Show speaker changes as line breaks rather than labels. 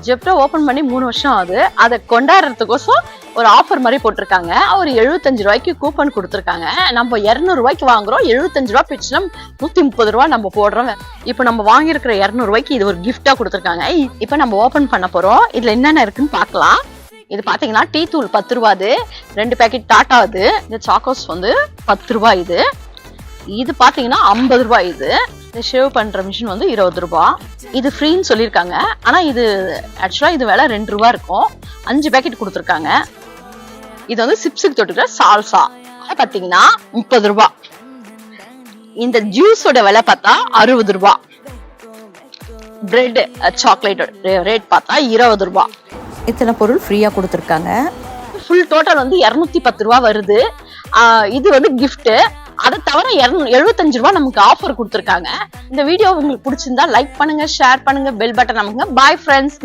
Zepto open பண்ணி 3 வருஷம் ஆகுது. அதை கொண்டாடுறதுக்கோசம் ஒரு ஆஃபர் மாதிரி போட்டிருக்காங்க. ஒரு 75 ரூபாய்க்கு கூப்பன் கொடுத்துருக்காங்க. நம்ம 200 ரூபாய்க்கு வாங்குறோம், 75 ரூபாய் பிச்சுனா 130 ரூபாய் நம்ம போடுறோம். இப்போ நம்ம வாங்கியிருக்கிற 200 ரூபாய்க்கு இது ஒரு கிஃப்டா கொடுத்துருக்காங்க. இப்போ நம்ம ஓபன் பண்ண போறோம். இதுல என்னென்ன இருக்குன்னு பார்க்கலாம். இது பாத்தீங்கன்னா டீ தூள் 10 ரூபாய், 2 பேக்கெட் டாட்டா. இந்த சாக்கோஸ் வந்து 10 ரூபாய். இது பாத்தீங்கன்னா 50 ரூபாய். இந்த ஷேவ் பண்ற மிஷின் வந்து 20 ரூபாய். இது ஃப்ரீன்னு சொல்லியிருக்காங்க. ஆனா இது ஆக்சுவலா இது விலை 2 ரூபாய் இருக்கும். 5 பேக்கெட் கொடுத்துருக்காங்க. இது வந்து சிப்ஸுக்கு தொட்டுக்கிற சால்சா பாத்தீங்கன்னா 30 ரூபாய். இந்த ஜூஸோட விலை பார்த்தா 60 ரூபாய். பிரெட் சாக்லேட் ரேட் பார்த்தா 20 ரூபாய்.
இத்தனை பொருள் ஃப்ரீயா கொடுத்துருக்காங்க.
ஃபுல் டோட்டல் வந்து 210 ரூபாய் வருது. இது வந்து கிஃப்ட். அதை தவிர 75 ரூபாய் நமக்கு ஆஃபர் கொடுத்துருக்காங்க. இந்த வீடியோ உங்களுக்கு பிடிச்சிருந்தா லைக் பண்ணுங்க, ஷேர் பண்ணுங்க, பெல் பட்டன் அமுக்குங்க. Bye friends.